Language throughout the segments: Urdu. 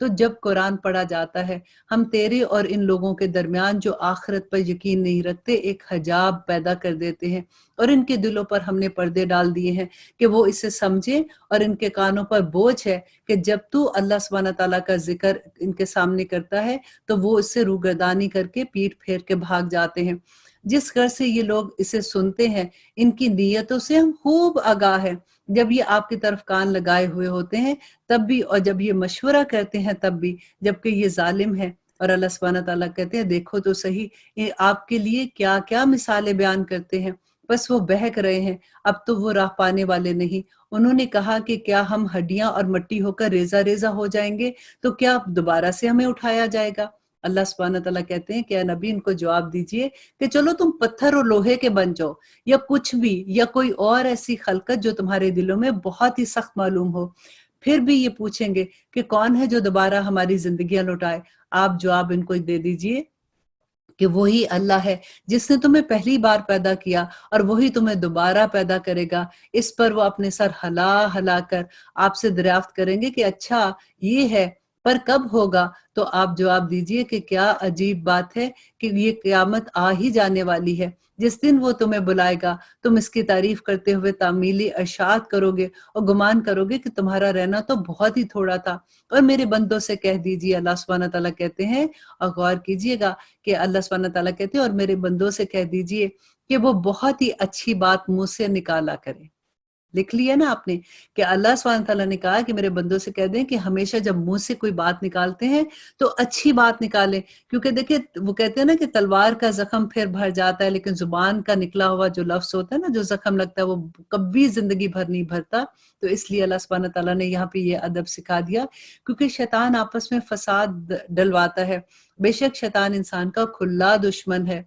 تو جب قرآن پڑھا جاتا ہے ہم تیرے اور ان لوگوں کے درمیان جو آخرت پر یقین نہیں رکھتے ایک حجاب پیدا کر دیتے ہیں، اور ان کے دلوں پر ہم نے پردے ڈال دیے ہیں کہ وہ اسے سمجھیں، اور ان کے کانوں پر بوجھ ہے کہ جب تو اللہ سبحانہ تعالیٰ کا ذکر ان کے سامنے کرتا ہے تو وہ اس سے روگردانی کر کے پیٹ پھیر کے بھاگ جاتے ہیں۔ جس گھر سے یہ لوگ اسے سنتے ہیں ان کی نیتوں سے ہم خوب آگاہ ہیں، جب یہ آپ کی طرف کان لگائے ہوئے ہوتے ہیں تب بھی، اور جب یہ مشورہ کرتے ہیں تب بھی، جبکہ یہ ظالم ہے۔ اور اللہ سبحانہ تعالیٰ کہتے ہیں دیکھو تو صحیح یہ آپ کے لیے کیا کیا مثالیں بیان کرتے ہیں، بس وہ بہک رہے ہیں، اب تو وہ راہ پانے والے نہیں۔ انہوں نے کہا کہ کیا ہم ہڈیاں اور مٹی ہو کر ریزہ ریزہ ہو جائیں گے تو کیا اب دوبارہ سے ہمیں اٹھایا جائے گا؟ اللہ سبحانہ تعالیٰ کہتے ہیں کہ اے نبی ان کو جواب دیجئے کہ چلو تم پتھر اور لوہے کے بن جاؤ، یا کچھ بھی، یا کوئی اور ایسی خلقت جو تمہارے دلوں میں بہت ہی سخت معلوم ہو، پھر بھی یہ پوچھیں گے کہ کون ہے جو دوبارہ ہماری زندگیاں لوٹائے؟ آپ جواب ان کو دے دیجئے کہ وہی اللہ ہے جس نے تمہیں پہلی بار پیدا کیا اور وہی تمہیں دوبارہ پیدا کرے گا۔ اس پر وہ اپنے سر ہلا ہلا کر آپ سے دریافت کریں گے کہ اچھا یہ ہے، پر کب ہوگا؟ تو آپ جواب دیجئے کہ کیا عجیب بات ہے کہ یہ قیامت آ ہی جانے والی ہے، جس دن وہ تمہیں بلائے گا تم اس کی تعریف کرتے ہوئے تعمیلی ارشاد کرو گے اور گمان کرو گے کہ تمہارا رہنا تو بہت ہی تھوڑا تھا۔ اور میرے بندوں سے کہہ دیجئے، اللہ سبحانہ تعالیٰ کہتے ہیں، اور غور کیجئے گا کہ اللہ سبحانہ تعالیٰ کہتے ہیں اور میرے بندوں سے کہہ دیجئے کہ وہ بہت ہی اچھی بات منہ سے نکالا کرے۔ لکھ لیا نا آپ نے کہ اللہ سبحانہ تعالیٰ نے کہا کہ میرے بندوں سے کہہ دیں کہ ہمیشہ جب منہ سے کوئی بات نکالتے ہیں تو اچھی بات نکالیں، کیونکہ دیکھیں وہ کہتے ہیں نا کہ تلوار کا زخم پھر بھر جاتا ہے لیکن زبان کا نکلا ہوا جو لفظ ہوتا ہے نا، جو زخم لگتا ہے وہ کبھی زندگی بھر نہیں بھرتا۔ تو اس لیے اللہ سبحانہ تعالیٰ نے یہاں پہ یہ ادب سکھا دیا، کیونکہ شیطان آپس میں فساد ڈلواتا ہے۔ بے شک شیطان انسان کا کھلا دشمن ہے۔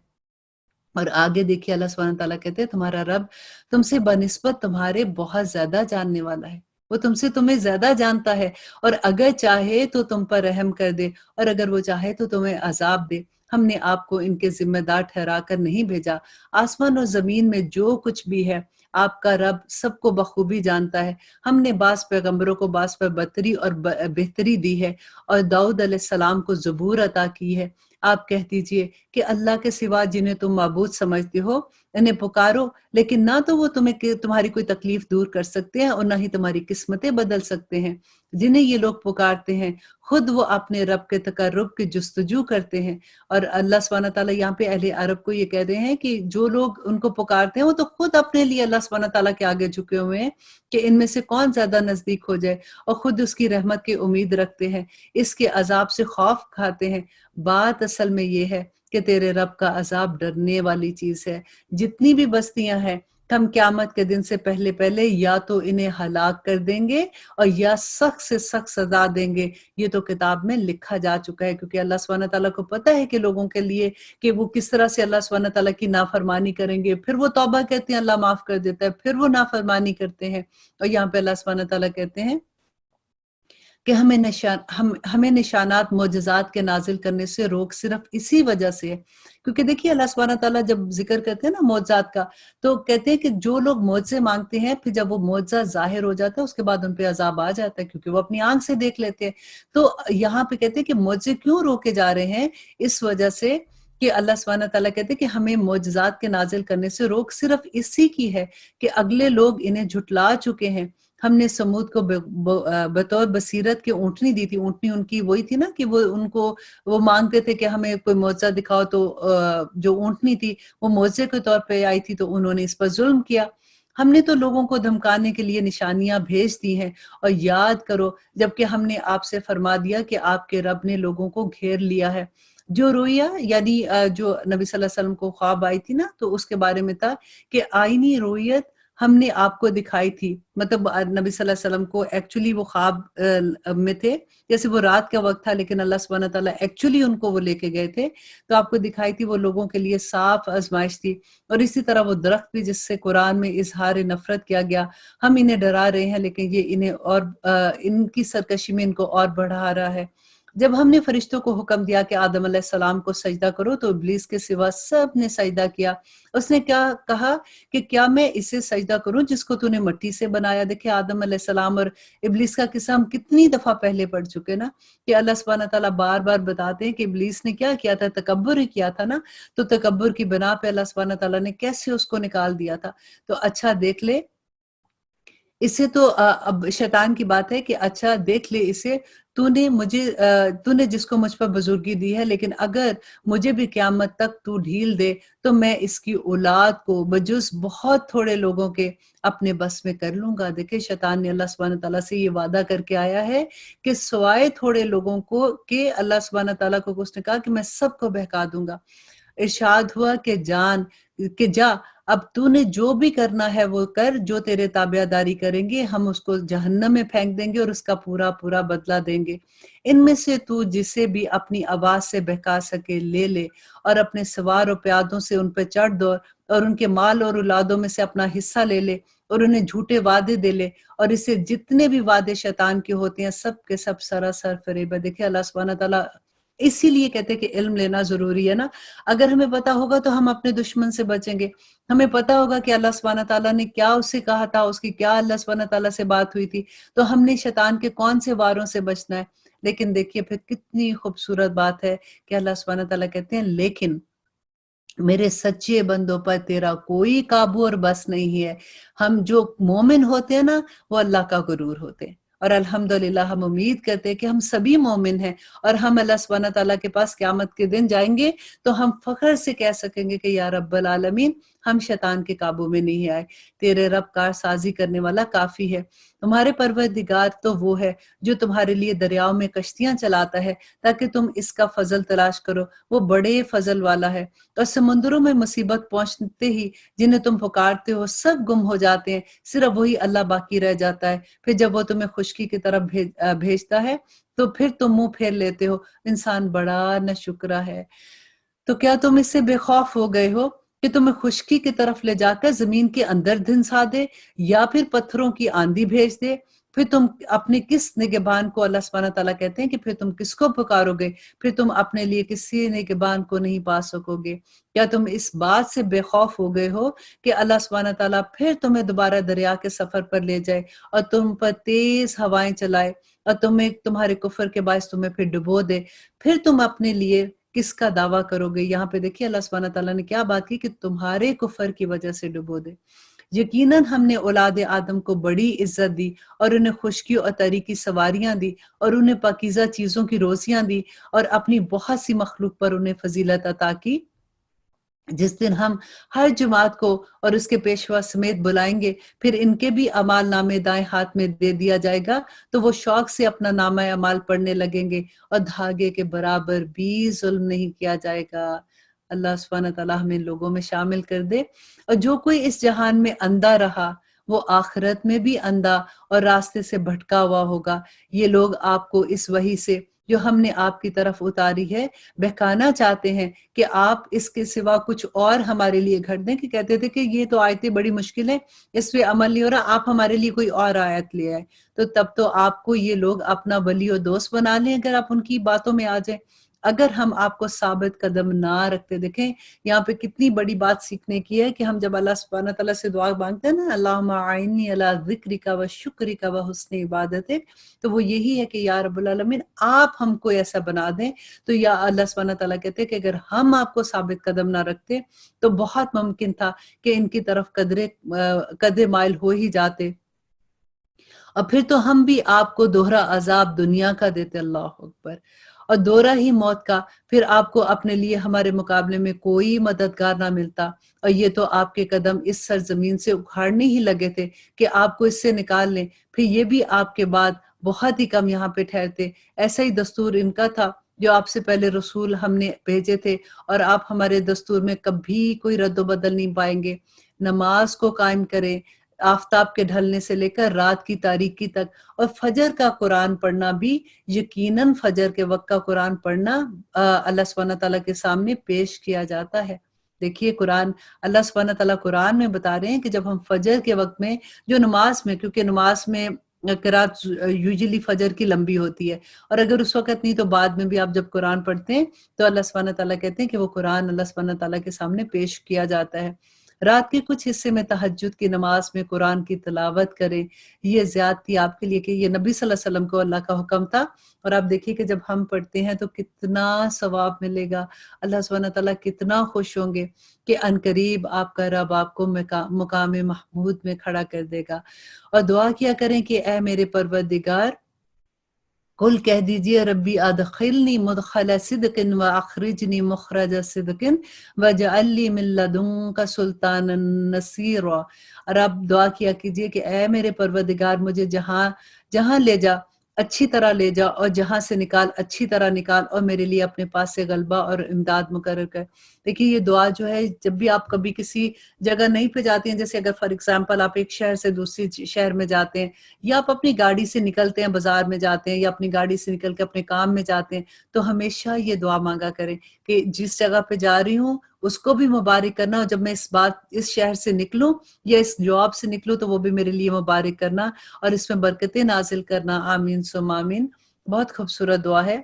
اور آگے دیکھیے اللہ سبحانہ تعالیٰ کہتے ہیں تمہارا رب تم سے بنسبت تمہارے بہت زیادہ جاننے والا ہے، وہ تم سے تمہیں زیادہ جانتا ہے، اور اگر چاہے تو تم پر رحم کر دے، اور اگر وہ چاہے تو تمہیں عذاب دے۔ ہم نے آپ کو ان کے ذمہ دار ٹھہرا کر نہیں بھیجا، آسمان اور زمین میں جو کچھ بھی ہے آپ کا رب سب کو بخوبی جانتا ہے۔ ہم نے بعض پیغمبروں کو بعض پر برتری اور بہتری دی ہے، اور داؤد علیہ السلام کو زبور عطا کی ہے۔ آپ کہہ دیجئے کہ اللہ کے سوا جنہیں تم معبود سمجھتے ہو انہیں پکارو، لیکن نہ تو وہ تمہاری کوئی تکلیف دور کر سکتے ہیں اور نہ ہی تمہاری قسمتیں بدل سکتے ہیں۔ جنہیں یہ لوگ پکارتے ہیں خود وہ اپنے رب کے تقرب کی جستجو کرتے ہیں۔ اور اللہ سبحانہ تعالیٰ یہاں پہ اہل عرب کو یہ کہہ رہے ہیں کہ جو لوگ ان کو پکارتے ہیں وہ تو خود اپنے لیے اللہ سبحانہ تعالیٰ کے آگے جھکے ہوئے ہیں کہ ان میں سے کون زیادہ نزدیک ہو جائے، اور خود اس کی رحمت کی امید رکھتے ہیں، اس کے عذاب سے خوف کھاتے ہیں۔ بات اصل میں یہ ہے کہ تیرے رب کا عذاب ڈرنے والی چیز ہے۔ جتنی بھی بستیاں ہیں ہم قیامت کے دن سے پہلے پہلے یا تو انہیں ہلاک کر دیں گے اور یا سخت سے سخت سزا دیں گے۔ یہ تو کتاب میں لکھا جا چکا ہے، کیونکہ اللہ سبحانہ تعالیٰ کو پتہ ہے کہ لوگوں کے لیے کہ وہ کس طرح سے اللہ سبحانہ تعالیٰ کی نافرمانی کریں گے، پھر وہ توبہ کہتے ہیں اللہ معاف کر دیتا ہے، پھر وہ نافرمانی کرتے ہیں۔ اور یہاں پہ اللہ سبحانہ تعالیٰ کہتے ہیں کہ ہمیں نشانات معجزات کے نازل کرنے سے روک صرف اسی وجہ سے ہے، کیونکہ دیکھیے اللہ سبحانہ تعالیٰ جب ذکر کرتے ہیں نا معجزات کا تو کہتے ہیں کہ جو لوگ معجزے مانگتے ہیں پھر جب وہ معجزہ ظاہر ہو جاتا ہے اس کے بعد ان پہ عذاب آ جاتا ہے، کیونکہ وہ اپنی آنکھ سے دیکھ لیتے ہیں۔ تو یہاں پہ کہتے ہیں کہ معجزے کیوں روکے جا رہے ہیں؟ اس وجہ سے کہ اللہ سبحانہ تعالیٰ کہتے ہیں کہ ہمیں معجزات کے نازل کرنے سے روک صرف اسی کی ہے کہ اگلے لوگ انہیں جھٹلا چکے ہیں۔ ہم نے سمود کو بطور بصیرت کے اونٹنی دی تھی، اونٹنی ان کی وہی تھی نا کہ وہ ان کو وہ مانگتے تھے کہ ہمیں کوئی معجزہ دکھاؤ، تو جو اونٹنی تھی وہ معجزے کے طور پہ آئی تھی تو انہوں نے اس پر ظلم کیا۔ ہم نے تو لوگوں کو دھمکانے کے لیے نشانیاں بھیج دی ہیں، اور یاد کرو جبکہ ہم نے آپ سے فرما دیا کہ آپ کے رب نے لوگوں کو گھیر لیا ہے۔ جو رویا یعنی جو نبی صلی اللہ علیہ وسلم کو خواب آئی تھی نا تو اس کے بارے میں تھا کہ آئینی رویت ہم نے آپ کو دکھائی تھی، مطلب نبی صلی اللہ علیہ وسلم کو ایکچولی وہ خواب میں تھے، جیسے وہ رات کا وقت تھا لیکن اللہ سبحانہ تعالیٰ ایکچولی ان کو وہ لے کے گئے تھے تو آپ کو دکھائی تھی، وہ لوگوں کے لیے صاف آزمائش تھی۔ اور اسی طرح وہ درخت بھی جس سے قرآن میں اظہار نفرت کیا گیا، ہم انہیں ڈرا رہے ہیں لیکن یہ انہیں اور ان کی سرکشی میں ان کو اور بڑھا رہا ہے۔ جب ہم نے فرشتوں کو حکم دیا کہ آدم علیہ السلام کو سجدہ کرو تو ابلیس کے سوا سب نے سجدہ کیا۔ اس نے کیا کہا کہ کیا میں اسے سجدہ کروں جس کو تو نے مٹی سے بنایا؟ دیکھیں آدم علیہ السلام اور ابلیس کا قصہ ہم کتنی دفعہ پہلے پڑھ چکے نا، کہ اللہ سبحانہ تعالیٰ بار بار بتاتے ہیں کہ ابلیس نے کیا کیا تھا، تکبر ہی کیا تھا نا، تو تکبر کی بنا پہ اللہ سبحانہ تعالیٰ نے کیسے اس کو نکال دیا تھا۔ تو اچھا دیکھ لے اسے، تو اب شیطان کی بات ہے کہ اچھا دیکھ لے اسے، تو نے جس کو مجھ پر بزرگی دی ہے، لیکن اگر مجھے بھی قیامت تک تو ڈھیل دے تو میں اس کی اولاد کو بجز بہت تھوڑے لوگوں کے اپنے بس میں کر لوں گا۔ دیکھیں شیطان نے اللہ سبحانہ تعالیٰ سے یہ وعدہ کر کے آیا ہے کہ سوائے تھوڑے لوگوں کو کہ اللہ سبحانہ تعالیٰ کو اس نے کہا کہ میں سب کو بہکا دوں گا۔ ارشاد ہوا کہ جا اب تو نے جو بھی کرنا ہے وہ کر، جو تیرے تابع داری کریں گے ہم اس کو جہنم میں پھینک دیں گے اور اس کا پورا پورا بدلہ دیں گے۔ ان میں سے تو جسے بھی اپنی آواز سے بہکا سکے لے لے، اور اپنے سوار و پیادوں سے ان پہ چڑھ دو، اور ان کے مال اور اولادوں میں سے اپنا حصہ لے لے، اور انہیں جھوٹے وعدے دے لے، اور اسے جتنے بھی وعدے شیطان کے ہوتے ہیں سب کے سب سراسر فریب ہے۔ دیکھیں اللہ سبحانہ تعالیٰ اسی لیے کہتے ہیں کہ علم لینا ضروری ہے نا۔ اگر ہمیں پتا ہوگا تو ہم اپنے دشمن سے بچیں گے، ہمیں پتا ہوگا کہ اللہ سبحانہ تعالیٰ نے کیا اس سے کہا تھا، اس کی کیا اللہ سبحانہ تعالیٰ سے بات ہوئی تھی، تو ہم نے شیطان کے کون سے واروں سے بچنا ہے۔ لیکن دیکھیے پھر کتنی خوبصورت بات ہے کہ اللہ سبحانہ تعالیٰ کہتے ہیں لیکن میرے سچے بندوں پر تیرا کوئی قابو اور بس نہیں ہے۔ ہم جو مومن ہوتے ہیں نا وہ اللہ کا غرور ہوتے ہیں، اور الحمدللہ ہم امید کرتے ہیں کہ ہم سبھی مومن ہیں، اور ہم اللہ سبحانہ تعالیٰ کے پاس قیامت کے دن جائیں گے تو ہم فخر سے کہہ سکیں گے کہ یا رب العالمین ہم شیطان کے قابو میں نہیں آئے، تیرے رب کار سازی کرنے والا کافی ہے۔ تمہارے پروردگار تو وہ ہے جو تمہارے لیے دریاؤں میں کشتیاں چلاتا ہے تاکہ تم اس کا فضل تلاش کرو، وہ بڑے فضل والا ہے۔ اور سمندروں میں مصیبت پہنچتے ہی جنہیں تم پکارتے ہو سب گم ہو جاتے ہیں، صرف وہی اللہ باقی رہ جاتا ہے۔ پھر جب وہ تمہیں خشکی کی طرف بھیجتا ہے تو پھر تم منہ پھیر لیتے ہو، انسان بڑا ناشکرا ہے۔ تو کیا تم اس سے بے خوف ہو گئے ہو کہ تمہیں خشکی کی طرف لے جا کر زمین کے اندر دھنسا دے، یا پھر پتھروں کی آندھی بھیج دے؟ پھر تم اپنے کس نگہبان کو، اللہ سبحانہ تعالیٰ کہتے ہیں کہ پھر تم کس کو پکارو گے؟ پھر تم اپنے لیے کسی نگہبان کو نہیں پا سکو گے۔ کیا تم اس بات سے بے خوف ہو گئے ہو کہ اللہ سبحانہ تعالیٰ پھر تمہیں دوبارہ دریا کے سفر پر لے جائے اور تم پر تیز ہوائیں چلائے اور تمہارے کفر کے باعث تمہیں پھر ڈبو دے؟ پھر تم اپنے لیے کس کا دعویٰ کرو گے؟ یہاں پہ دیکھیے اللہ سبحانہ تعالیٰ نے کیا بات کی کہ تمہارے کفر کی وجہ سے ڈبو دے۔ یقیناً ہم نے اولاد آدم کو بڑی عزت دی اور انہیں خشکی اور تری کی سواریاں دی، اور انہیں پاکیزہ چیزوں کی روزیاں دی، اور اپنی بہت سی مخلوق پر انہیں فضیلت عطا کی۔ جس دن ہم ہر جماعت کو اور اس کے پیشوا سمیت بلائیں گے، پھر ان کے بھی اعمال نامے دائیں ہاتھ میں دے دیا جائے گا، تو وہ شوق سے اپنا نامہ اعمال پڑھنے لگیں گے، اور دھاگے کے برابر بھی ظلم نہیں کیا جائے گا۔ اللہ سبحانہ تعالیٰ ہمیں لوگوں میں شامل کر دے۔ اور جو کوئی اس جہان میں اندھا رہا وہ آخرت میں بھی اندھا اور راستے سے بھٹکا ہوا ہوگا۔ یہ لوگ آپ کو اس وحی سے جو ہم نے آپ کی طرف اتاری ہے بہکانا چاہتے ہیں کہ آپ اس کے سوا کچھ اور ہمارے لیے گھڑ دیں، کہ کہتے تھے کہ یہ تو آیتیں بڑی مشکل ہیں، اس پہ عمل نہیں ہو رہا، آپ ہمارے لیے کوئی اور آیت لے آئے۔ تو تب تو آپ کو یہ لوگ اپنا ولی و دوست بنا لیں اگر آپ ان کی باتوں میں آ جائیں۔ اگر ہم آپ کو ثابت قدم نہ رکھتے، دیکھیں یہاں پہ کتنی بڑی بات سیکھنے کی ہے کہ ہم جب اللہ سبحانہ تعالیٰ سے دعا مانگتے ہیں نا، اللہم اعنی علی ذکرک و شکرک و حسن عبادتک، تو وہ یہی ہے کہ یا رب العالمین آپ ہم کو ایسا بنا دیں۔ تو یا اللہ سبحانہ تعالیٰ کہتے ہیں کہ اگر ہم آپ کو ثابت قدم نہ رکھتے تو بہت ممکن تھا کہ ان کی طرف قدرے مائل ہو ہی جاتے، اور پھر تو ہم بھی آپ کو دوہرا عذاب دنیا کا دیتے، اللہ اکبر، اور دوہرا ہی موت کا، پھر آپ کو اپنے لیے ہمارے مقابلے میں کوئی مددگار نہ ملتا، اور یہ تو آپ کے قدم اس سرزمین سے اکھاڑنے ہی لگے تھے کہ آپ کو اس سے نکال لیں، پھر یہ بھی آپ کے بعد بہت ہی کم یہاں پہ ٹھہرتے۔ ایسا ہی دستور ان کا تھا جو آپ سے پہلے رسول ہم نے بھیجے تھے، اور آپ ہمارے دستور میں کبھی کوئی رد و بدل نہیں پائیں گے۔ نماز کو قائم کریں آفتاب کے ڈھلنے سے لے کر رات کی تاریکی تک، اور فجر کا قرآن پڑھنا بھی، یقیناً فجر کے وقت کا قرآن پڑھنا اللہ سبحانہ تعالیٰ کے سامنے پیش کیا جاتا ہے۔ دیکھیے قرآن، اللہ سبحانہ تعالیٰ قرآن میں بتا رہے ہیں کہ جب ہم فجر کے وقت میں جو نماز میں، کیونکہ نماز میں قرات یوزلی فجر کی لمبی ہوتی ہے، اور اگر اس وقت نہیں تو بعد میں بھی آپ جب قرآن پڑھتے ہیں تو اللہ سبحانہ تعالیٰ کہتے ہیں کہ وہ قرآن اللہ سبحانہ تعالیٰ کے سامنے پیش کیا جاتا ہے۔ رات کے کچھ حصے میں تہجد کی نماز میں قرآن کی تلاوت کریں، یہ زیادتی آپ کے لیے کہ یہ نبی صلی اللہ علیہ وسلم کو اللہ کا حکم تھا، اور آپ دیکھیے کہ جب ہم پڑھتے ہیں تو کتنا ثواب ملے گا، اللہ سبحانہ تعالیٰ کتنا خوش ہوں گے کہ عنقریب آپ کا رب آپ کو مقام محمود میں کھڑا کر دے گا۔ اور دعا کیا کریں کہ اے میرے پروردگار، قل کہہ دیجئے ربی ادخلنی مدخل صدق و اخرجنی مخرج صدق واجعل لی من لدنک سلطانا نصیرا۔ اور آپ دعا کیا کیجئے کہ اے میرے پروردگار، مجھے جہاں لے جا اچھی طرح لے جا، اور جہاں سے نکال اچھی طرح نکال، اور میرے لیے اپنے پاس سے غلبہ اور امداد مقرر کر۔ دیکھیے یہ دعا جو ہے، جب بھی آپ کبھی کسی جگہ نہیں پہ جاتے ہیں، جیسے اگر فار ایگزامپل آپ ایک شہر سے دوسری شہر میں جاتے ہیں، یا آپ اپنی گاڑی سے نکلتے ہیں بازار میں جاتے ہیں، یا اپنی گاڑی سے نکل کے اپنے کام میں جاتے ہیں، تو ہمیشہ یہ دعا مانگا کریں کہ جس جگہ پہ جا رہی ہوں اس کو بھی مبارک کرنا، اور جب میں اس شہر سے نکلوں یا اس جاب سے نکلوں تو وہ بھی میرے لیے مبارک کرنا، اور اس میں برکتیں نازل کرنا، آمین ثم آمین۔ بہت خوبصورت دعا ہے۔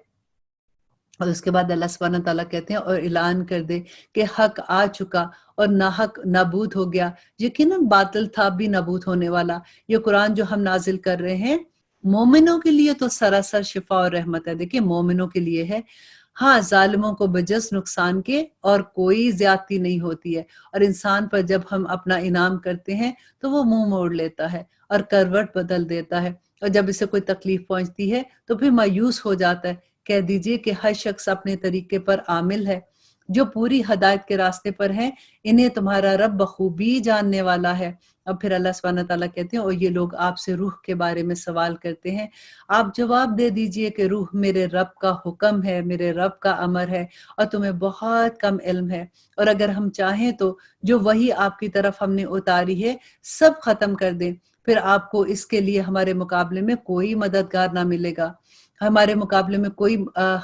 اور اس کے بعد اللہ سبحانہ تعالیٰ کہتے ہیں اور اعلان کر دے کہ حق آ چکا اور ناحق نابود ہو گیا، یقیناً باطل تھا بھی نابود ہونے والا۔ یہ قرآن جو ہم نازل کر رہے ہیں مومنوں کے لیے تو سراسر شفا اور رحمت ہے۔ دیکھیں مومنوں کے لیے ہے، ہاں ظالموں کو بجز نقصان کے اور کوئی زیادتی نہیں ہوتی ہے، اور انسان پر جب ہم اپنا انعام کرتے ہیں تو وہ منہ موڑ لیتا ہے اور کروٹ بدل دیتا ہے، اور جب اسے کوئی تکلیف پہنچتی ہے تو پھر مایوس ہو جاتا ہے۔ کہہ دیجئے کہ ہر شخص اپنے طریقے پر عامل ہے، جو پوری ہدایت کے راستے پر ہیں انہیں تمہارا رب بخوبی جاننے والا ہے۔ اب پھر اللہ سبحانہ تعالیٰ کہتے ہیں اور یہ لوگ آپ سے روح کے بارے میں سوال کرتے ہیں، آپ جواب دے دیجئے کہ روح میرے رب کا حکم ہے، میرے رب کا امر ہے، اور تمہیں بہت کم علم ہے، اور اگر ہم چاہیں تو جو وحی آپ کی طرف ہم نے اتاری ہے سب ختم کر دیں، پھر آپ کو اس کے لیے ہمارے مقابلے میں کوئی مددگار نہ ملے گا، ہمارے مقابلے میں کوئی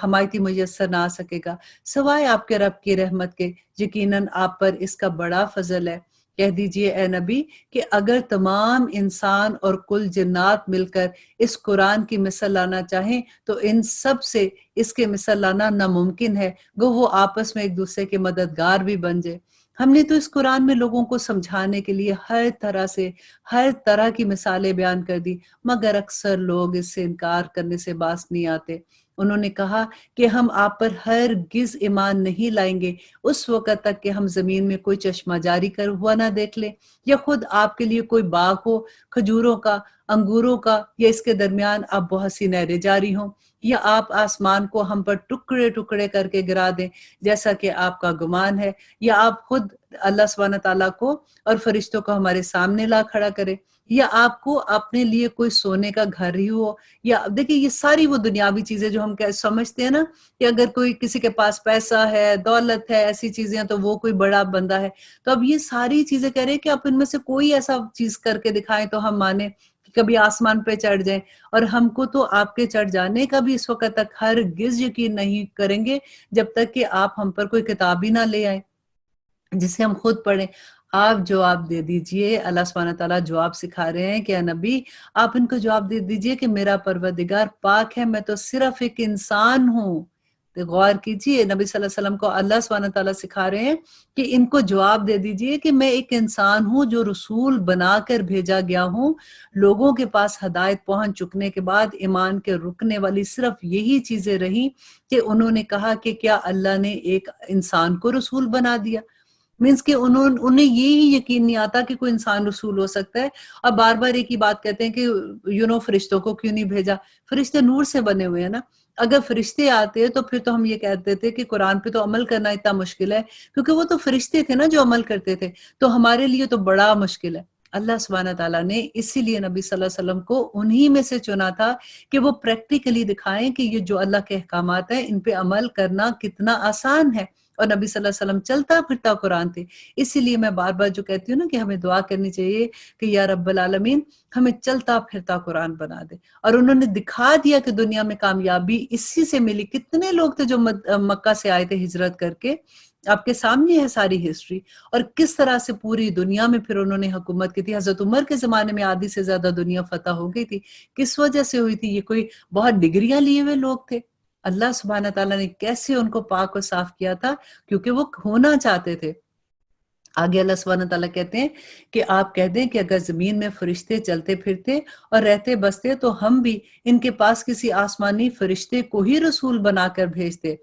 حمایتی میسر نہ آ سکے گا سوائے آپ کے رب کی رحمت کے، یقیناً آپ پر اس کا بڑا فضل ہے۔ کہہ دیجئے اے نبی کہ اگر تمام انسان اور کل جنات مل کر اس قرآن کی مثل لانا چاہیں تو ان سب سے اس کے مثل لانا ناممکن ہے، گو وہ آپس میں ایک دوسرے کے مددگار بھی بن جائے۔ ہم نے تو اس قرآن میں لوگوں کو سمجھانے کے لیے ہر طرح کی مثالیں بیان کر دی، مگر اکثر لوگ اس سے انکار کرنے سے باز نہیں آتے۔ انہوں نے کہا کہ ہم آپ پر ہرگز ایمان نہیں لائیں گے اس وقت تک کہ ہم زمین میں کوئی چشمہ جاری کر ہوا نہ دیکھ لیں، یا خود آپ کے لیے کوئی باغ ہو کھجوروں کا، انگوروں کا، یا اس کے درمیان اب بہت سی نہریں جاری ہوں، یا آپ آسمان کو ہم پر ٹکڑے ٹکڑے کر کے گرا دیں جیسا کہ آپ کا گمان ہے، یا آپ خود اللہ سبحانہ تعالیٰ کو اور فرشتوں کو ہمارے سامنے لا کھڑا کرے، یا آپ کو اپنے لیے کوئی سونے کا گھر ہی ہو، یا دیکھیں یہ ساری وہ دنیاوی چیزیں جو ہم سمجھتے ہیں نا کہ اگر کوئی کسی کے پاس پیسہ ہے، دولت ہے، ایسی چیزیں ہیں تو وہ کوئی بڑا بندہ ہے، تو اب یہ ساری چیزیں کہہ رہے ہیں کہ آپ ان میں سے کوئی ایسا چیز کر کے دکھائیں تو ہم مانیں، کبھی آسمان پہ چڑھ جائیں، اور ہم کو تو آپ کے چڑھ جانے کا بھی اس وقت تک ہرگز یقین نہیں کریں گے جب تک کہ آپ ہم پر کوئی کتاب ہی نہ لے آئیں جسے ہم خود پڑھیں۔ آپ جواب دے دیجئے، اللہ سبحانہ تعالیٰ جواب سکھا رہے ہیں کہ اے نبی آپ ان کو جواب دے دیجئے کہ میرا پروردگار پاک ہے، میں تو صرف ایک انسان ہوں۔ تو غور کیجئے نبی صلی اللہ علیہ وسلم کو اللہ سبحانہ تعالیٰ سکھا رہے ہیں کہ ان کو جواب دے دیجئے کہ میں ایک انسان ہوں جو رسول بنا کر بھیجا گیا ہوں، لوگوں کے پاس ہدایت پہنچ چکنے کے بعد ایمان کے رکنے والی صرف یہی چیزیں رہیں کہ انہوں نے کہا کہ کیا اللہ نے ایک انسان کو رسول بنا دیا، مینس کہ انہیں یہی یقین نہیں آتا کہ کوئی انسان رسول ہو سکتا ہے، اور بار بار ایک ہی بات کہتے ہیں کہ فرشتوں کو کیوں نہیں بھیجا، فرشتے نور سے بنے ہوئے ہیں نا، اگر فرشتے آتے تو پھر تو ہم یہ کہتے تھے کہ قرآن پہ تو عمل کرنا اتنا مشکل ہے، کیونکہ وہ تو فرشتے تھے نا جو عمل کرتے تھے، تو ہمارے لیے تو بڑا مشکل ہے۔ اللہ سبحانہ تعالیٰ نے اسی لیے نبی صلی اللہ علیہ وسلم کو انہی میں سے چنا تھا کہ وہ پریکٹیکلی دکھائیں کہ یہ جو اللہ کے احکامات ہیں ان پہ عمل کرنا کتنا آسان ہے، اور نبی صلی اللہ علیہ وسلم چلتا پھرتا قرآن تھے. اسی لیے میں بار بار جو کہتی ہوں نا کہ ہمیں دعا کرنی چاہیے کہ یا رب العالمین ہمیں چلتا پھرتا قرآن بنا دے. اور انہوں نے دکھا دیا کہ دنیا میں کامیابی اسی سے ملی. کتنے لوگ تھے جو مکہ سے آئے تھے ہجرت کر کے، آپ کے سامنے ہے ساری ہسٹری، اور کس طرح سے پوری دنیا میں پھر انہوں نے حکومت کی تھی. حضرت عمر کے زمانے میں آدھی سے زیادہ دنیا فتح ہو گئی تھی. کس وجہ سے ہوئی تھی؟ یہ کوئی بہت ڈگریاں لیے ہوئے لوگ تھے. اللہ سبحانہ تعالیٰ نے کیسے ان کو پاک و صاف کیا تھا، کیونکہ وہ ہونا چاہتے تھے. آگے اللہ سبحانہ تعالیٰ کہتے ہیں کہ آپ کہہ دیں کہ اگر زمین میں فرشتے چلتے پھرتے اور رہتے بستے تو ہم بھی ان کے پاس کسی آسمانی فرشتے کو ہی رسول بنا کر بھیجتے.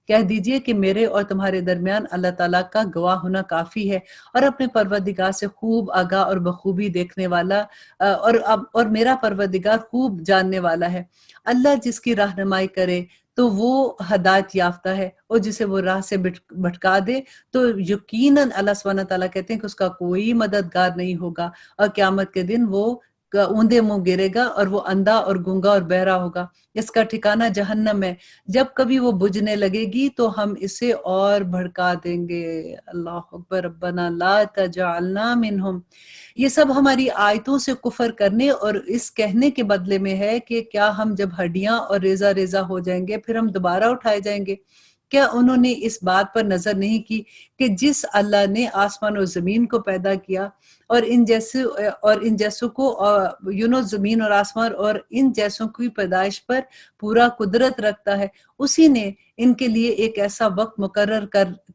کہہ دیجئے کہ میرے اور تمہارے درمیان اللہ تعالیٰ کا گواہ ہونا کافی ہے، اور اپنے پروردگار سے خوب آگاہ اور بخوبی دیکھنے والا، اور میرا پروردگار خوب جاننے والا ہے. اللہ جس کی رہنمائی کرے تو وہ ہدایت یافتہ ہے، اور جسے وہ راہ سے بھٹکا دے تو یقیناً اللہ سبحانہ تعالیٰ کہتے ہیں کہ اس کا کوئی مددگار نہیں ہوگا، اور قیامت کے دن وہ اوندے منہ گرے گا اور وہ اندھا اور گونگا اور بہرا ہوگا. اس کا ٹھکانہ جہنم ہے، جب کبھی وہ بجھنے لگے گی تو ہم اسے اور بھڑکا دیں گے. اللہ اکبر. ربنا لا تجعلنا منہم. یہ سب ہماری آیتوں سے کفر کرنے اور اس کہنے کے بدلے میں ہے کہ کیا ہم جب ہڈیاں اور ریزہ ریزہ ہو جائیں گے پھر ہم دوبارہ اٹھائے جائیں گے؟ کیا انہوں نے اس بات پر نظر نہیں کی کہ جس اللہ نے آسمان اور زمین کو پیدا کیا اور ان جیسوں کو زمین اور آسمان اور ان جیسوں کی پیدائش پر پورا قدرت رکھتا ہے، اسی نے ان کے لیے ایک ایسا وقت مقرر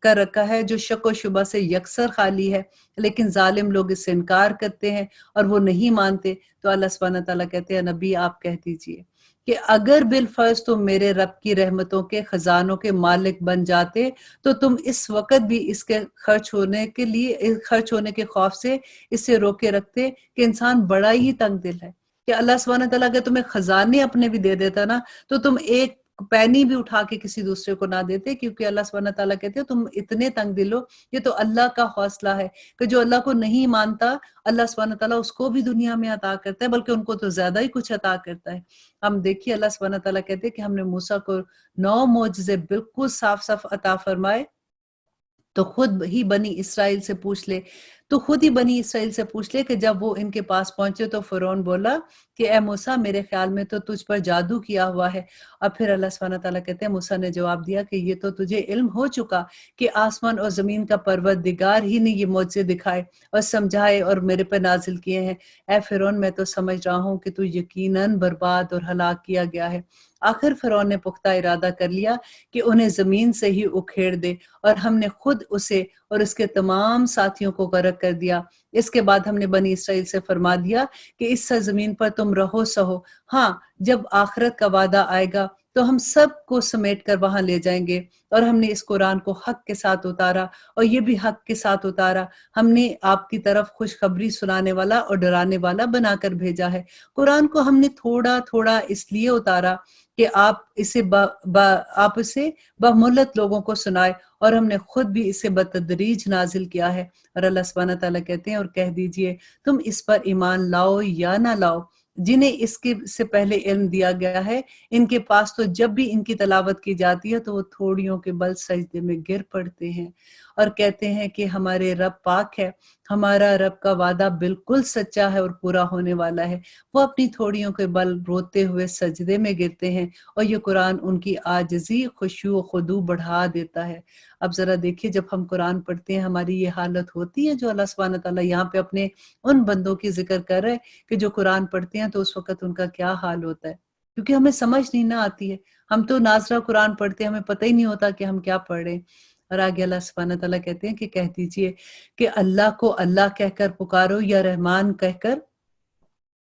کر رکھا ہے جو شک و شبہ سے یکسر خالی ہے، لیکن ظالم لوگ اس سے انکار کرتے ہیں اور وہ نہیں مانتے. تو اللہ سبحانہ تعالیٰ کہتے ہیں نبی آپ کہہ دیجئے کہ اگر بالفرض تم میرے رب کی رحمتوں کے خزانوں کے مالک بن جاتے تو تم اس وقت بھی اس کے خرچ ہونے کے خوف سے اسے روکے رکھتے کہ انسان بڑا ہی تنگ دل ہے. کہ اللہ سبحانہ تعالیٰ اگر تمہیں خزانے اپنے بھی دے دیتا نا تو تم ایک پینی بھی اٹھا کے کسی دوسرے کو نہ دیتے، کیونکہ اللہ سبحانہ تعالیٰ کہتے ہیں تم اتنے تنگ دل ہو. یہ تو اللہ کا حوصلہ ہے کہ جو اللہ کو نہیں مانتا اللہ سبحانہ تعالیٰ اس کو بھی دنیا میں عطا کرتا ہے، بلکہ ان کو تو زیادہ ہی کچھ عطا کرتا ہے. ہم دیکھیے اللہ سبحانہ تعالیٰ کہتے ہیں کہ ہم نے موسیٰ کو 9 معجزے بالکل صاف صاف عطا فرمائے. تو خود ہی بنی اسرائیل سے پوچھ لے کہ جب وہ ان کے پاس پہنچے تو فرعون بولا کہ اے موسیٰ میرے خیال میں تو تجھ پر جادو کیا ہوا ہے. اور پھر اللہ سبحانہ تعالیٰ کہتے ہیں موسیٰ نے جواب دیا کہ یہ تو تجھے علم ہو چکا کہ آسمان اور زمین کا پروردگار ہی نے یہ معجزے دکھائے اور سمجھائے اور میرے پر نازل کیے ہیں. اے فرعون میں تو سمجھ رہا ہوں کہ تو یقیناً برباد اور ہلاک کیا گیا ہے. آخر فرعون نے پختہ ارادہ کر لیا کہ انہیں زمین سے ہی اکھیڑ دے، اور ہم نے خود اسے اور اس کے تمام ساتھیوں کو غرق کر دیا. اس کے بعد ہم نے بنی اسرائیل سے فرما دیا کہ اس سرزمین پر تم رہو سہو، ہاں جب آخرت کا وعدہ آئے گا تو ہم سب کو سمیٹ کر وہاں لے جائیں گے. اور ہم نے اس قرآن کو حق کے ساتھ اتارا، اور یہ بھی حق کے ساتھ اتارا. ہم نے آپ کی طرف خوشخبری سنانے والا اور ڈرانے والا بنا کر بھیجا ہے. قرآن کو ہم نے تھوڑا تھوڑا اس لیے اتارا کہ آپ اسے بملت لوگوں کو سنائے، اور ہم نے خود بھی اسے بتدریج نازل کیا ہے. اور اللہ سبحانہ تعالیٰ کہتے ہیں اور کہہ دیجئے تم اس پر ایمان لاؤ یا نہ لاؤ، جنہیں اس کے سے پہلے علم دیا گیا ہے ان کے پاس تو جب بھی ان کی تلاوت کی جاتی ہے تو وہ تھوڑیوں کے بل سجدے میں گر پڑتے ہیں اور کہتے ہیں کہ ہمارے رب پاک ہے، ہمارا رب کا وعدہ بالکل سچا ہے اور پورا ہونے والا ہے. وہ اپنی تھوڑیوں کے بل روتے ہوئے سجدے میں گرتے ہیں، اور یہ قرآن ان کی عاجزی، خشوع و خضوع بڑھا دیتا ہے. اب ذرا دیکھیے جب ہم قرآن پڑھتے ہیں ہماری یہ حالت ہوتی ہے جو اللہ سبحانہ تعالیٰ یہاں پہ اپنے ان بندوں کی ذکر کر رہے کہ جو قرآن پڑھتے ہیں تو اس وقت ان کا کیا حال ہوتا ہے، کیونکہ ہمیں سمجھ نہیں نہ آتی ہے. ہم تو ناظرہ قرآن پڑھتے ہیں، ہمیں پتہ ہی نہیں ہوتا کہ ہم کیا پڑھ رہے ہیں. اور آگے اللہ سبحانہ تعالیٰ کہتے ہیں کہ کہہ دیجئے کہ اللہ کو اللہ کہہ کر پکارو یا رحمان کہہ کر،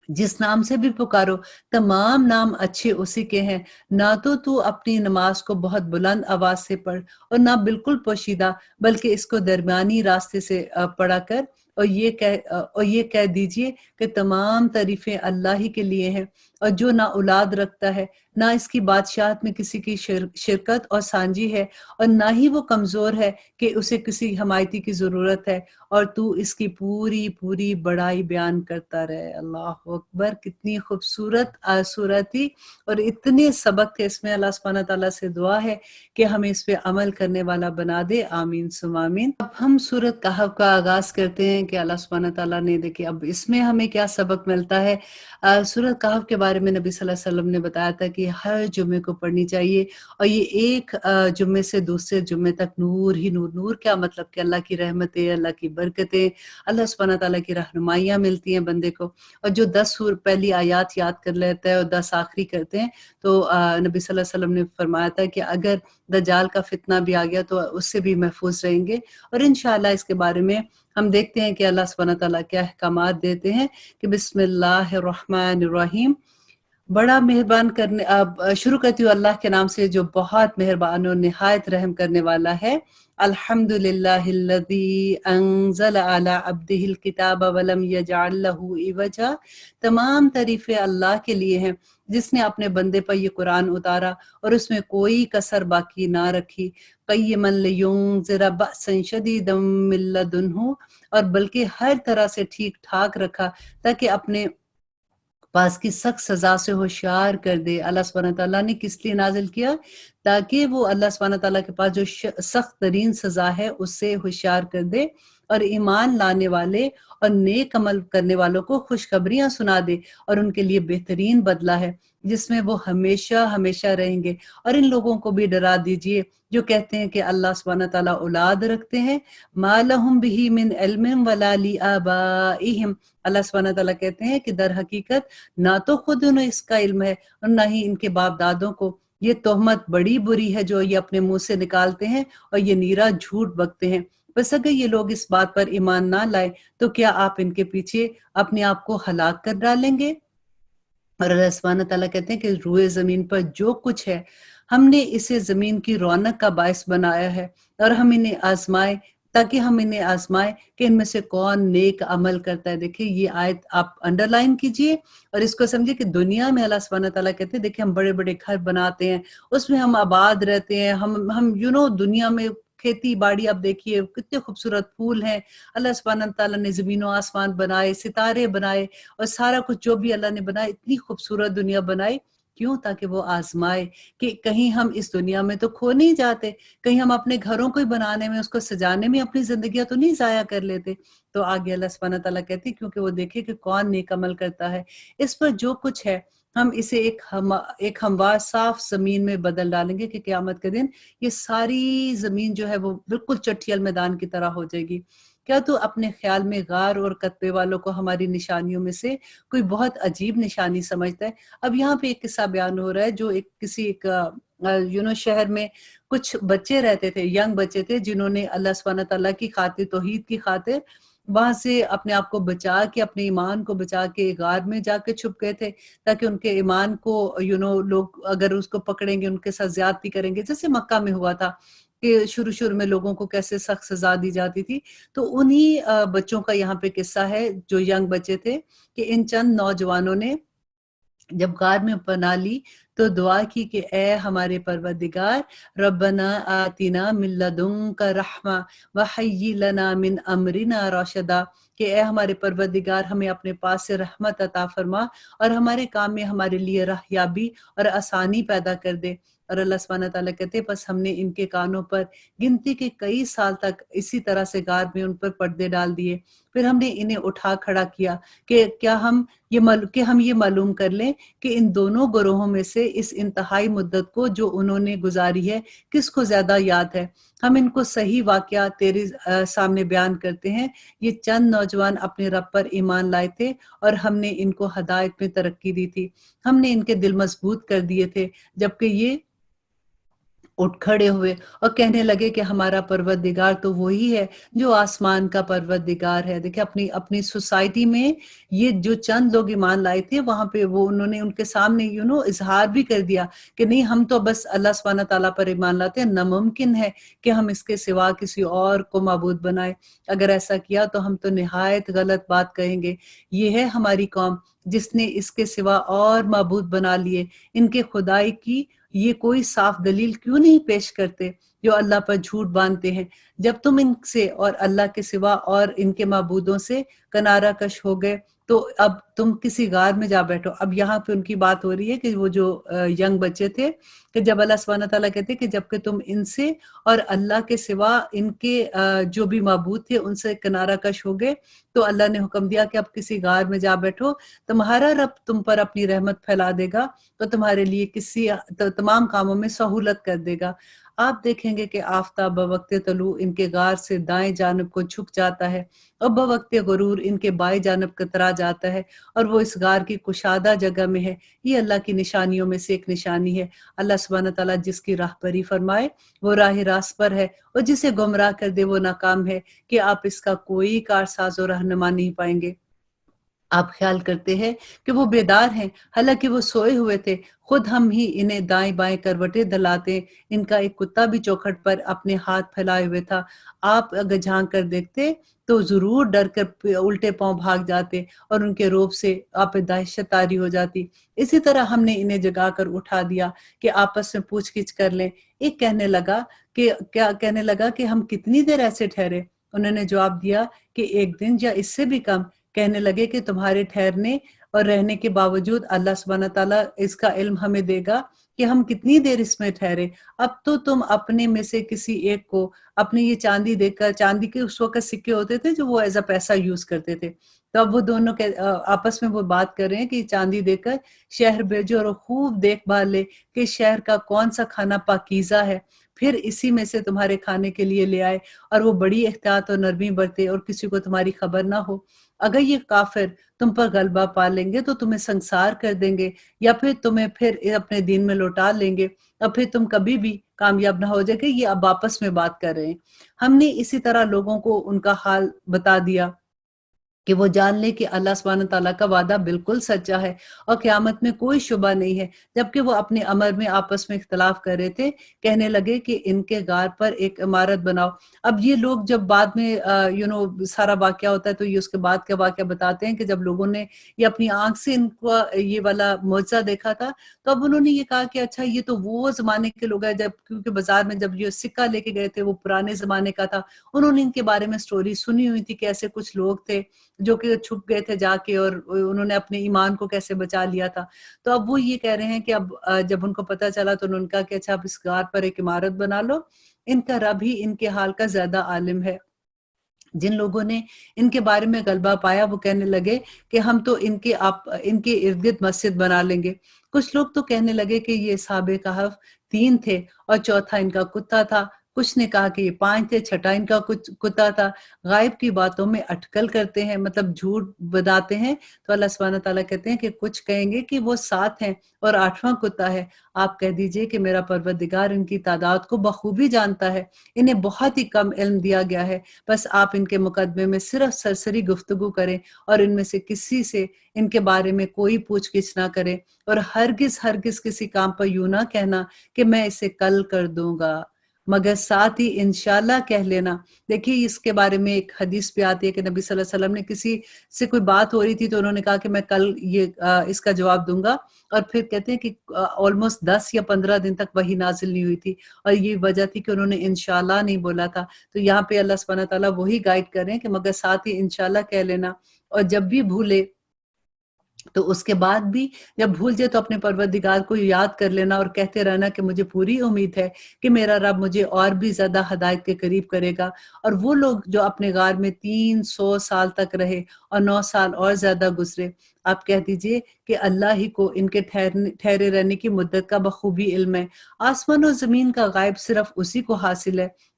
جس نام سے بھی پکارو تمام نام اچھے اسی کے ہیں. نہ تو اپنی نماز کو بہت بلند آواز سے پڑھ اور نہ بالکل پوشیدہ، بلکہ اس کو درمیانی راستے سے پڑھا کر اور یہ کہہ دیجئے کہ تمام تعریفیں اللہ ہی کے لیے ہیں، اور جو نہ اولاد رکھتا ہے، نہ اس کی بادشاہت میں کسی کی شرکت اور سانجی ہے، اور نہ ہی وہ کمزور ہے کہ اسے کسی حمایتی کی ضرورت ہے، اور تو اس کی پوری پوری بڑائی بیان کرتا رہے۔ اللہ اکبر! کتنی خوبصورت سورت تھی، اور اتنے سبق تھے اس میں۔ اللہ سبحانہ تعالیٰ سے دعا ہے کہ ہمیں اس پہ عمل کرنے والا بنا دے، آمین ثم آمین۔ اب ہم سورت کہف کا آغاز کرتے ہیں کہ اللہ سبحانہ تعالیٰ نے دیکھے اب اس میں ہمیں کیا سبق ملتا ہے۔ سورت کہف کے بارے میں نبی صلی اللہ علیہ وسلم نے بتایا تھا کہ ہر جمعے کو پڑھنی چاہیے، اور یہ ایک جمعے سے دوسرے جمعے تک نور ہی نور۔ نور کیا مطلب کہ اللہ کی رحمتیں، اللہ کی برکتیں، اللہ سبحانہ تعالیٰ کی رہنمائیاں ملتی ہیں بندے کو۔ اور جو 10 پہلی آیات یاد کر لیتا ہے اور 10 آخری کرتے ہیں، تو نبی صلی اللہ علیہ وسلم نے فرمایا تھا کہ اگر دجال کا فتنہ بھی آ گیا تو اس سے بھی محفوظ رہیں گے۔ اور انشاءاللہ اس کے بارے میں ہم دیکھتے ہیں کہ اللہ سبحانہ تعالیٰ کیا احکامات دیتے ہیں کہ بسم اللہ الرحمن الرحیم۔ بڑا مہربان کرنے اب شروع کرتی ہوں اللہ کے نام سے جو بہت مہربان اور نہایت رحم کرنے والا ہے۔ الحمد للہ الذی انزل علی عبدہ الکتاب ولم یجعل لہ عوجا۔ تمام تعریفیں اللہ کے لیے ہیں جس نے اپنے بندے پر یہ قرآن اتارا اور اس میں کوئی کسر باقی نہ رکھی۔ قیما لینذر بأسا شدیدا من لدنہ، اور بلکہ ہر طرح سے ٹھیک ٹھاک رکھا تاکہ اپنے پاس کی سخت سزا سے ہوشیار کر دے۔ اللہ سبحانہ تعالیٰ نے کس لیے نازل کیا؟ تاکہ وہ اللہ سبحانہ تعالیٰ کے پاس جو سخت ترین سزا ہے اس سے ہوشیار کر دے، اور ایمان لانے والے اور نیک عمل کرنے والوں کو خوشخبریاں سنا دے، اور ان کے لیے بہترین بدلہ ہے جس میں وہ ہمیشہ ہمیشہ رہیں گے۔ اور ان لوگوں کو بھی ڈرا دیجئے جو کہتے ہیں کہ اللہ سبحانہ تعالیٰ اولاد رکھتے ہیں۔ ما لہم بہ من علم ولا لآبائہم۔ اللہ سبحانہ تعالیٰ کہتے ہیں کہ در حقیقت نہ تو خود انہیں اس کا علم ہے اور نہ ہی ان کے باپ دادوں کو۔ یہ تہمت بڑی بری ہے جو یہ اپنے منہ سے نکالتے ہیں، اور یہ نیرا جھوٹ بکتے ہیں۔ بس اگر یہ لوگ اس بات پر ایمان نہ لائے تو کیا آپ ان کے پیچھے اپنے آپ کو ہلاک کر ڈالیں گے؟ اور اللہ سبحانہ تعالیٰ کہتے ہیں کہ روئے زمین پر جو کچھ ہے ہم نے اسے زمین کی رونق کا باعث بنایا ہے، اور ہم انہیں آزمائے تاکہ ہم انہیں آزمائے کہ ان میں سے کون نیک عمل کرتا ہے۔ دیکھیں یہ آیت آپ انڈرلائن کیجئے اور اس کو سمجھے کہ دنیا میں اللہ سبحانہ تعالیٰ کہتے ہیں دیکھیں ہم بڑے بڑے گھر بناتے ہیں، اس میں ہم آباد رہتے ہیں، ہم دنیا میں کھیتی باڑی آپ دیکھیے کتنے خوبصورت پھول ہیں۔ اللہ سبحانہ تعالیٰ نے زمین و آسمان بنائے، ستارے بنائے، اور سارا کچھ جو بھی اللہ نے بنایا، اتنی خوبصورت دنیا بنائی۔ کیوں؟ تاکہ وہ آزمائے کہ کہیں ہم اس دنیا میں تو کھو نہیں جاتے، کہیں ہم اپنے گھروں کو ہی بنانے میں، اس کو سجانے میں اپنی زندگیاں تو نہیں ضائع کر لیتے۔ تو آگے اللہ سبحانہ تعالیٰ کہتے ہیں کیونکہ وہ دیکھے کہ کون نیک عمل کرتا ہے۔ اس پر جو کچھ ہے ہم اسے ایک ہموار صاف زمین میں بدل ڈالیں گے کہ قیامت کے دن یہ ساری زمین جو ہے وہ بالکل چٹھیل میدان کی طرح ہو جائے گی۔ کیا تو اپنے خیال میں غار اور قطبے والوں کو ہماری نشانیوں میں سے کوئی بہت عجیب نشانی سمجھتا ہے؟ اب یہاں پہ ایک قصہ بیان ہو رہا ہے جو کسی شہر میں کچھ بچے رہتے تھے، ینگ بچے تھے، جنہوں نے اللہ سبحانہ تعالیٰ کی خاطر، توحید کی خاطر وہاں سے اپنے آپ کو بچا کے، اپنے ایمان کو بچا کے غار میں جا کے چھپ گئے تھے تاکہ ان کے ایمان کو لوگ اگر اس کو پکڑیں گے ان کے ساتھ زیادتی کریں گے، جیسے مکہ میں ہوا تھا کہ شروع میں لوگوں کو کیسے سخت سزا دی جاتی تھی۔ تو انہی بچوں کا یہاں پہ قصہ ہے جو ینگ بچے تھے کہ ان چند نوجوانوں نے جب غار میں پناہ لی تو دعا کی کہ اے ہمارے پروردگار، ربنا آتنا من لدنک رحمہ وحیّ لنا من امرنا رشدا، کہ اے ہمارے پروردگار ہمیں اپنے پاس سے رحمت عطا فرما اور ہمارے کام میں ہمارے لیے راہیابی اور آسانی پیدا کر دے۔ اور اللہ سبحانہ تعالیٰ کہتے ہیں بس ہم نے ان کے کانوں پر گنتی کے کئی سال تک اسی طرح سے غار میں ان پر پردے ڈال دیے، پھر ہم نے انہیں اٹھا کھڑا کیا کہ ہم یہ معلوم کر لیں کہ ان دونوں گروہوں میں سے اس انتہائی مدت کو جو انہوں نے گزاری ہے کس کو زیادہ یاد ہے۔ ہم ان کو صحیح واقعہ تیرے سامنے بیان کرتے ہیں۔ یہ چند نوجوان اپنے رب پر ایمان لائے تھے اور ہم نے ان کو ہدایت میں ترقی دی تھی، ہم نے ان کے دل مضبوط کر دیے تھے جبکہ یہ اٹھ کھڑے ہوئے اور کہنے لگے کہ ہمارا پروردگار تو وہی ہے جو آسمان کا پروردگار ہے۔ دیکھیں اپنی اپنی سوسائٹی میں یہ جو چند لوگ ایمان لائے تھے وہاں پہ وہ انہوں نے ان کے سامنے اظہار بھی کر دیا کہ نہیں، ہم تو بس اللہ سبحانہ تعالیٰ پر ایمان لاتے ہیں، ناممکن ہے کہ ہم اس کے سوا کسی اور کو معبود بنائیں۔ اگر ایسا کیا تو ہم تو نہایت غلط بات کہیں گے۔ یہ ہے ہماری قوم جس نے اس کے سوا اور معبود بنا لیے۔ ان کے خدائی کی یہ کوئی صاف دلیل کیوں نہیں پیش کرتے جو اللہ پر جھوٹ باندھتے ہیں؟ جب تم ان سے اور اللہ کے سوا اور ان کے معبودوں سے کنارہ کش ہو گئے تو اب تم کسی غار میں جا بیٹھو۔ اب یہاں پہ ان کی بات ہو رہی ہے کہ وہ جو ینگ بچے تھے، کہ جب اللہ سبحانہ تعالیٰ کہتے کہ جب کہ تم ان سے اور اللہ کے سوا ان کے جو بھی معبود تھے ان سے کنارہ کش ہو گئے، تو اللہ نے حکم دیا کہ اب کسی غار میں جا بیٹھو، تمہارا رب تم پر اپنی رحمت پھیلا دے گا تو تمہارے لیے تمام کاموں میں سہولت کر دے گا۔ آپ دیکھیں گے کہ آفتاب بوقت طلوع ان کے غار سے دائیں جانب کو جھک جاتا ہے اور بوقت غرور ان کے بائیں جانب کترا جاتا ہے، اور وہ اس غار کی کشادہ جگہ میں ہے۔ یہ اللہ کی نشانیوں میں سے ایک نشانی ہے۔ اللہ سبحانہ تعالیٰ جس کی راہبری فرمائے وہ راہ راست پر ہے، اور جسے گمراہ کر دے وہ ناکام ہے، کہ آپ اس کا کوئی کارساز و رہنما نہیں پائیں گے۔ آپ خیال کرتے ہیں کہ وہ بیدار ہیں، حالانکہ وہ سوئے ہوئے تھے۔ خود ہم ہی انہیں دائیں بائیں کروٹیں دلاتے۔ ان کا ایک کتا بھی چوکھٹ پر اپنے ہاتھ پھیلائے ہوئے تھا۔ آپ اگر جھانک کر دیکھتے تو ضرور ڈر کر الٹے پاؤں بھاگ جاتے، اور ان کے روب سے آپ پہ دہشت طاری ہو جاتی۔ اسی طرح ہم نے انہیں جگا کر اٹھا دیا کہ آپس میں پوچھ گچھ کر لیں۔ ایک کہنے لگا کہ ہم کتنی دیر ایسے ٹھہرے؟ انہوں نے جواب دیا کہ 1 دن یا اس سے بھی کم۔ کہنے لگے کہ تمہارے ٹھہرنے اور رہنے کے باوجود اللہ سبحانہ تعالیٰ اس کا علم ہمیں دے گا کہ ہم کتنی دیر اس میں ٹھہرے۔ اب تو تم اپنے میں سے کسی ایک کو اپنی یہ چاندی دے کر، چاندی کے اس وقت سکے ہوتے تھے جو وہ ایز اے پیسہ یوز کرتے تھے، تو اب وہ دونوں آپس میں وہ بات کر رہے ہیں کہ چاندی دے کر شہر بھیجو اور خوب دیکھ بھال لے کہ شہر کا کون سا کھانا پاکیزہ ہے، پھر اسی میں سے تمہارے کھانے کے لیے لے آئے، اور وہ بڑی احتیاط اور نرمی برتے اور کسی کو تمہاری خبر نہ ہو۔ اگر یہ کافر تم پر غلبہ پا لیں گے تو تمہیں سنسار کر دیں گے، یا پھر تمہیں پھر اپنے دین میں لوٹا لیں گے، اور پھر تم کبھی بھی کامیاب نہ ہو جائے گے۔ یہ اب آپس میں بات کر رہے ہیں۔ ہم نے اسی طرح لوگوں کو ان کا حال بتا دیا کہ وہ جان لے کہ اللہ سبحانہ تعالیٰ کا وعدہ بالکل سچا ہے اور قیامت میں کوئی شبہ نہیں ہے۔ جبکہ وہ اپنے امر میں آپس میں اختلاف کر رہے تھے، کہنے لگے کہ ان کے غار پر ایک عمارت بناؤ۔ اب یہ لوگ جب بعد میں سارا واقعہ ہوتا ہے تو یہ اس کے بعد کا واقعہ بتاتے ہیں کہ جب لوگوں نے یہ اپنی آنکھ سے ان کو یہ والا معجزہ دیکھا تھا، تو اب انہوں نے یہ کہا کہ اچھا یہ تو وہ زمانے کے لوگ ہیں، جب کیونکہ بازار میں جب یہ سکہ لے کے گئے تھے وہ پرانے زمانے کا تھا۔ انہوں نے ان کے بارے میں سٹوری سنی ہوئی تھی کہ ایسے کچھ لوگ تھے جو کہ چھپ گئے تھے جا کے، اور انہوں نے اپنے ایمان کو کیسے بچا لیا تھا۔ تو اب وہ یہ کہہ رہے ہیں کہ اب جب ان کو پتہ چلا تو انہوں نے کہا کہ اچھا اب اس غار پر ایک عمارت بنا لو، ان کا رب ہی ان کے حال کا زیادہ عالم ہے۔ جن لوگوں نے ان کے بارے میں غلبہ پایا وہ کہنے لگے کہ ہم تو ان کے ارد گرد مسجد بنا لیں گے۔ کچھ لوگ تو کہنے لگے کہ یہ اصحاب کہف 3 تھے اور چوتھا ان کا کتا تھا۔ کچھ نے کہا کہ یہ 5 تھے، چھٹا ان کا کتا تھا۔ غائب کی باتوں میں اٹکل کرتے ہیں، مطلب جھوٹ بتاتے ہیں۔ تو اللہ سبحانہ تعالیٰ کہتے ہیں کہ کچھ کہیں گے کہ وہ 7 ہیں اور 8واں کتا ہے۔ آپ کہہ دیجئے کہ میرا پروردگار ان کی تعداد کو بخوبی جانتا ہے، انہیں بہت ہی کم علم دیا گیا ہے۔ بس آپ ان کے مقدمے میں صرف سرسری گفتگو کریں اور ان میں سے کسی سے ان کے بارے میں کوئی پوچھ گچھ نہ کریں، اور ہرگز کسی کام پر یوں نہ کہنا کہ میں اسے کل کر دوں گا، مگر ساتھ ہی انشاءاللہ کہہ لینا۔ دیکھیے اس کے بارے میں ایک حدیث بھی آتی ہے کہ نبی صلی اللہ علیہ وسلم نے کسی سے کوئی بات ہو رہی تھی تو انہوں نے کہا کہ میں کل اس کا جواب دوں گا، اور پھر کہتے ہیں کہ آلموسٹ 10 یا 15 دن تک وحی نازل نہیں ہوئی تھی، اور یہ وجہ تھی کہ انہوں نے انشاءاللہ نہیں بولا تھا۔ تو یہاں پہ اللہ سبحانہ تعالیٰ وہی گائیڈ کر رہے ہیں کہ مگر ساتھ ہی انشاءاللہ کہہ لینا، اور جب بھی بھولے تو اس کے بعد بھی جب بھول جائے تو اپنے پروردگار کو یاد کر لینا اور کہتے رہنا کہ مجھے پوری امید ہے کہ میرا رب مجھے اور بھی زیادہ ہدایت کے قریب کرے گا۔ اور وہ لوگ جو اپنے غار میں 300 سال تک رہے اور 9 سال اور زیادہ گزرے، آپ کہہ دیجئے کہ اللہ ہی کو ان کے ٹھہرے رہنے کی مدت کا بخوبی علم ہے۔ آسمان و زمین کا غائب صرف اسی کو حاصل ہے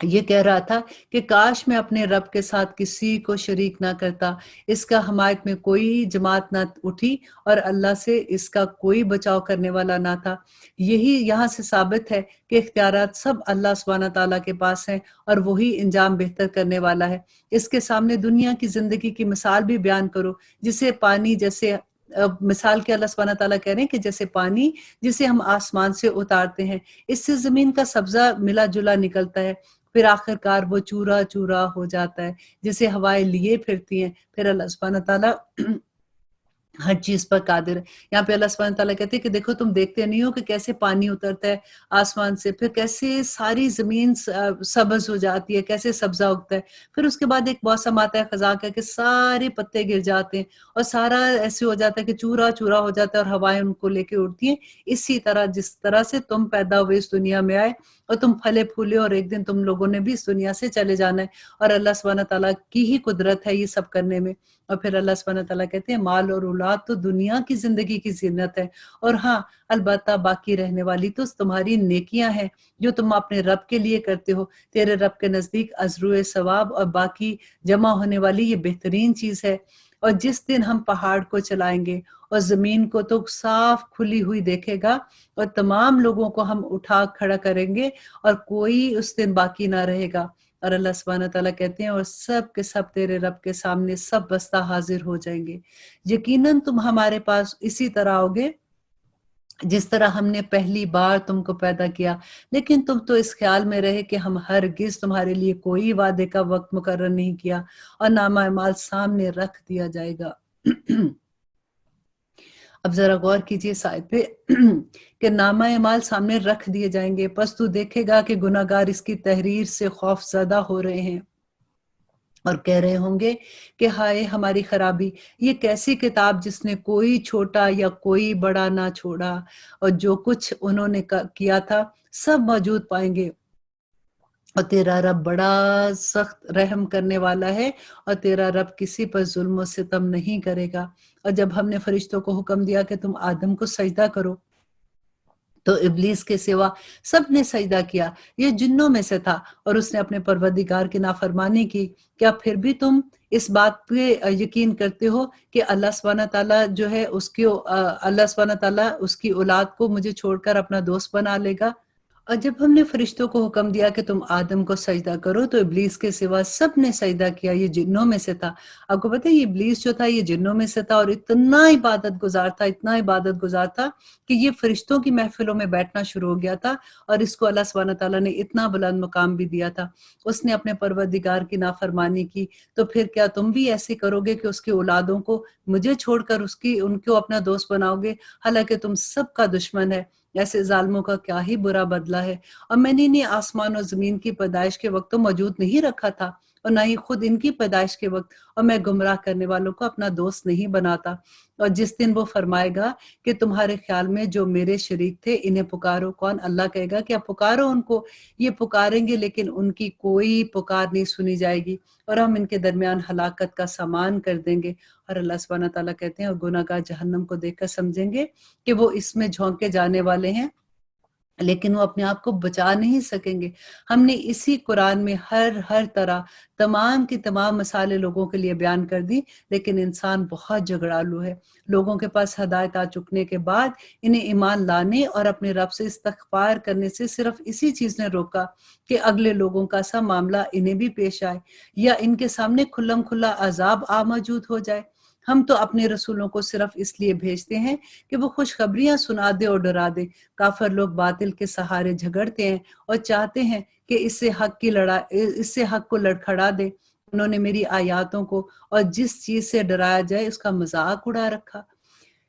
یہ کہہ رہا تھا کہ کاش میں اپنے رب کے ساتھ کسی کو شریک نہ کرتا، اس کا حمایت میں کوئی جماعت نہ اٹھی اور اللہ سے اس کا کوئی بچاؤ کرنے والا نہ تھا۔ یہی یہاں سے ثابت ہے کہ اختیارات سب اللہ سبحانہ تعالیٰ کے پاس ہیں اور وہی انجام بہتر کرنے والا ہے۔ اس کے سامنے دنیا کی زندگی کی مثال بھی بیان کرو، جسے پانی جیسے مثال کے اللہ سبحانہ تعالیٰ کہہ رہے ہیں کہ جیسے پانی جسے ہم آسمان سے اتارتے ہیں، اس سے زمین کا سبزہ ملا جلا نکلتا ہے، پھر آخر کار وہ چورا چورا ہو جاتا ہے، جسے ہوائیں لیے پھرتی ہیں۔ پھر اللہ سبحانہ تعالیٰ ہر چیز پر قادر ہے۔ یہاں پہ اللہ سبحانہ تعالیٰ کہتے ہیں کہ دیکھو تم دیکھتے نہیں ہو کہ کیسے پانی اترتا ہے آسمان سے، پھر کیسے ساری زمین سبز ہو جاتی ہے، کیسے سبزہ اگتا ہے، پھر اس کے بعد ایک موسم آتا ہے خزاں کا کہ سارے پتے گر جاتے ہیں اور سارا ایسے ہو جاتا ہے کہ چورا چورا ہو جاتا ہے اور ہوائیں ان کو لے کے اڑتی ہیں۔ اسی طرح جس طرح سے تم پیدا ہوئے اس دنیا میں آئے اور تم پھلے پھولے اور ایک دن تم لوگوں نے بھی اس دنیا سے چلے جانا ہے، اور اللہ سبحانہ تعالیٰ کی ہی قدرت ہے یہ سب کرنے میں۔ اور پھر اللہ سبحانہ تعالیٰ کہتے ہیں مال اور اولاد تو دنیا کی زندگی کی زینت ہے، اور ہاں البتہ باقی رہنے والی تو تمہاری نیکیاں ہیں جو تم اپنے رب کے لیے کرتے ہو۔ تیرے رب کے نزدیک ازرو ثواب اور باقی جمع ہونے والی یہ بہترین چیز ہے۔ اور جس دن ہم پہاڑ کو چلائیں گے اور زمین کو تو صاف کھلی ہوئی دیکھے گا، اور تمام لوگوں کو ہم اٹھا کھڑا کریں گے اور کوئی اس دن باقی نہ رہے گا۔ اور اللہ سبحانہ تعالیٰ کہتے ہیں اور سب کے سب تیرے رب کے سامنے سب بستہ حاضر ہو جائیں گے۔ یقیناً تم ہمارے پاس اسی طرح ہوگے جس طرح ہم نے پہلی بار تم کو پیدا کیا، لیکن تم تو اس خیال میں رہے کہ ہم ہرگز تمہارے لیے کوئی وعدے کا وقت مقرر نہیں کیا، اور نامہ اعمال سامنے رکھ دیا جائے گا۔ اب ذرا غور کیجئے اس آیت پہ کہ نامہ اعمال سامنے رکھ دیے جائیں گے، پس تو دیکھے گا کہ گناہگار اس کی تحریر سے خوف زدہ ہو رہے ہیں اور کہہ رہے ہوں گے کہ ہائے ہماری خرابی، یہ کیسی کتاب جس نے کوئی چھوٹا یا کوئی بڑا نہ چھوڑا، اور جو کچھ انہوں نے کیا تھا سب موجود پائیں گے۔ اور تیرا رب بڑا سخت رحم کرنے والا ہے، اور تیرا رب کسی پر ظلم و ستم نہیں کرے گا۔ اور جب ہم نے فرشتوں کو حکم دیا کہ تم آدم کو سجدہ کرو، تو ابلیس کے سوا سب نے سجدہ کیا، یہ جنوں میں سے تھا، اور اس نے اپنے پروردگار کی نافرمانی کی۔ کیا پھر بھی تم اس بات پہ یقین کرتے ہو کہ اللہ سبحانہ تعالیٰ جو ہے اللہ سبحانہ تعالیٰ اس کی اولاد کو مجھے چھوڑ کر اپنا دوست بنا لے گا؟ اور جب ہم نے فرشتوں کو حکم دیا کہ تم آدم کو سجدہ کرو، تو ابلیس کے سوا سب نے سجدہ کیا، یہ جنوں میں سے تھا۔ آپ کو پتہ ہے یہ ابلیس جو تھا یہ جنوں میں سے تھا، اور اتنا عبادت گزار تھا، اتنا عبادت گزار تھا کہ یہ فرشتوں کی محفلوں میں بیٹھنا شروع ہو گیا تھا، اور اس کو اللہ سبحانہ تعالیٰ نے اتنا بلند مقام بھی دیا تھا۔ اس نے اپنے پروردگار کی نافرمانی کی، تو پھر کیا تم بھی ایسے کرو گے کہ اس کی اولادوں کو مجھے چھوڑ کر ان کو اپنا دوست بناؤ گے، حالانکہ تم سب کا دشمن ہے؟ ایسے ظالموں کا کیا ہی برا بدلہ ہے۔ اور میں نے انہیں آسمان اور زمین کی پیدائش کے وقت تو موجود نہیں رکھا تھا، اور نہ ہی خود ان کی پیدائش کے وقت، اور میں گمراہ کرنے والوں کو اپنا دوست نہیں بناتا۔ اور جس دن وہ فرمائے گا کہ تمہارے خیال میں جو میرے شریک تھے انہیں پکارو، کون؟ اللہ کہے گا کہ اب پکارو ان کو۔ یہ پکاریں گے لیکن ان کی کوئی پکار نہیں سنی جائے گی، اور ہم ان کے درمیان ہلاکت کا سامان کر دیں گے۔ اور اللہ سبحانہ تعالیٰ کہتے ہیں اور گناہگار جہنم کو دیکھ کر سمجھیں گے کہ وہ اس میں جھونکے جانے والے ہیں، لیکن وہ اپنے آپ کو بچا نہیں سکیں گے۔ ہم نے اسی قرآن میں ہر طرح تمام کی تمام مسائل لوگوں کے لیے بیان کر دی، لیکن انسان بہت جھگڑالو ہے۔ لوگوں کے پاس ہدایت آ چکنے کے بعد انہیں ایمان لانے اور اپنے رب سے استغفار کرنے سے صرف اسی چیز نے روکا کہ اگلے لوگوں کا سا معاملہ انہیں بھی پیش آئے، یا ان کے سامنے کھلم کھلا عذاب موجود ہو جائے۔ ہم تو اپنے رسولوں کو صرف اس لیے بھیجتے ہیں کہ وہ خوشخبریاں سنا دے اور ڈرا دے۔ کافر لوگ باطل کے سہارے جھگڑتے ہیں اور چاہتے ہیں کہ اس سے حق کو لڑکھڑا دے۔ انہوں نے میری آیاتوں کو اور جس چیز سے ڈرایا جائے اس کا مذاق اڑا رکھا۔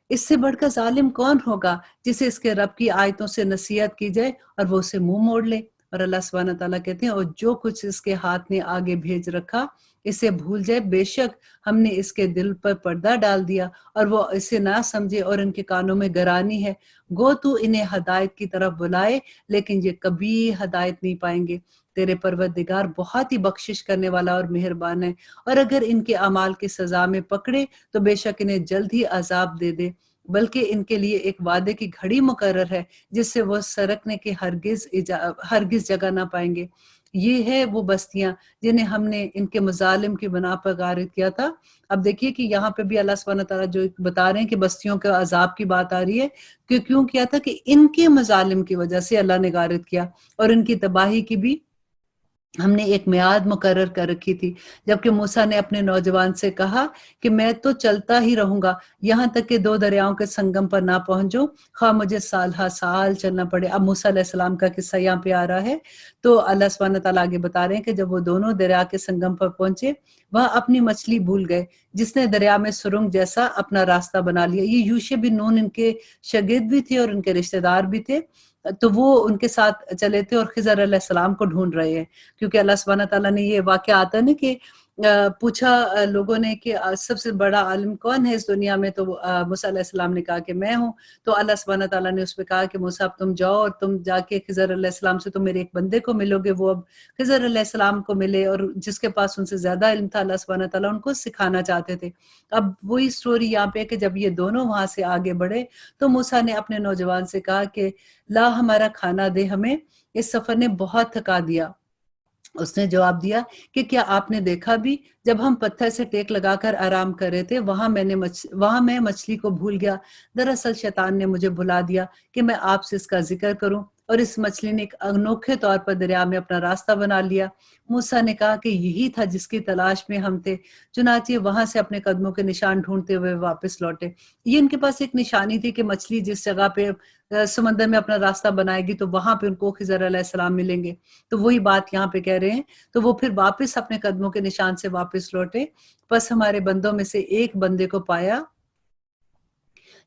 اس سے بڑھ کر ظالم کون ہوگا جسے اس کے رب کی آیتوں سے نصیحت کی جائے اور وہ اسے منہ موڑ لے؟ اور اللہ سبحانہ تعالیٰ کہتے ہیں اور جو کچھ اس کے ہاتھ نے آگے بھیج رکھا اسے بھول جائے، بے شک ہم نے اس کے دل پر پردہ ڈال دیا اور وہ اسے نہ سمجھے اور ان کے کانوں میں گرانی ہے۔ گو تو انہیں ہدایت کی طرف بلائے لیکن یہ کبھی ہدایت نہیں پائیں گے۔ تیرے پروردگار بہت ہی بخشش کرنے والا اور مہربان ہے، اور اگر ان کے اعمال کی سزا میں پکڑے تو بے شک انہیں جلد ہی عذاب دے دے، بلکہ ان کے لیے ایک وعدے کی گھڑی مقرر ہے جس سے وہ سرکنے کے ہرگز جگہ نہ پائیں گے۔ یہ ہے وہ بستیاں جنہیں ہم نے ان کے مظالم کی بنا پر غارت کیا تھا۔ اب دیکھیے کہ یہاں پہ بھی اللہ سبحانہ تعالیٰ جو بتا رہے ہیں کہ بستیوں کے عذاب کی بات آ رہی ہے، کہ کیوں کیا تھا کہ ان کے مظالم کی وجہ سے اللہ نے غارت کیا، اور ان کی تباہی کی بھی ہم نے ایک میعاد مقرر کر رکھی تھی۔ جبکہ موسیٰ نے اپنے نوجوان سے کہا کہ میں تو چلتا ہی رہوں گا یہاں تک کہ 2 دریاؤں کے سنگم پر نہ پہنچوں، خواہ مجھے سال ہا سال چلنا پڑے۔ اب موسیٰ علیہ السلام کا قصہ یہاں پہ آ رہا ہے، تو اللہ سبحانہ تعالیٰ آگے بتا رہے ہیں کہ جب وہ دونوں دریا کے سنگم پر پہنچے، وہاں اپنی مچھلی بھول گئے، جس نے دریا میں سرنگ جیسا اپنا راستہ بنا لیا۔ یہ یوشع بن نون ان کے شاگرد بھی تھے اور ان کے رشتہ دار بھی تھے، تو وہ ان کے ساتھ چلے تھے اور خضر علیہ السلام کو ڈھونڈ رہے ہیں، کیونکہ اللہ سبحانہ تعالیٰ نے یہ واقعہ آتا ہے نا کہ پوچھا لوگوں نے کہ سب سے بڑا عالم کون ہے اس دنیا میں، تو موسیٰ علیہ السلام نے کہا کہ میں ہوں۔ تو اللہ سبحانہ تعالیٰ نے اس پہ کہا کہ موسیٰ اب تم جاؤ اور تم جا کے خضر علیہ السلام سے تم میرے ایک بندے کو ملو گے۔ وہ اب خضر علیہ السلام کو ملے، اور جس کے پاس ان سے زیادہ علم تھا اللہ سبحانہ تعالیٰ ان کو سکھانا چاہتے تھے۔ اب وہی سٹوری یہاں پہ کہ جب یہ دونوں وہاں سے آگے بڑھے تو موسیٰ نے اپنے نوجوان سے کہا کہ لا ہمارا کھانا دے ہمیں، اس سفر نے بہت تھکا دیا۔ اس نے جواب دیا کہ کیا آپ نے دیکھا بھی جب ہم پتھر سے ٹیک لگا کر آرام کر رہے تھے، وہاں میں مچھلی کو بھول گیا۔ دراصل شیطان نے مجھے بھلا دیا کہ میں آپ سے اس کا ذکر کروں، اور اس مچھلی نے ایک انوکھے طور پر دریا میں اپنا راستہ بنا لیا۔ موسیٰ نے کہا کہ یہی تھا جس کی تلاش میں ہم تھے، چنانچہ وہاں سے اپنے قدموں کے نشان ڈھونڈتے ہوئے واپس لوٹے۔ یہ ان کے پاس ایک نشانی تھی کہ مچھلی جس جگہ پہ سمندر میں اپنا راستہ بنائے گی تو وہاں پہ ان کو خضر علیہ السلام ملیں گے، تو وہی بات یہاں پہ کہہ رہے ہیں۔ تو وہ پھر واپس اپنے قدموں کے نشان سے واپس لوٹے، پس ہمارے بندوں میں سے ایک بندے کو پایا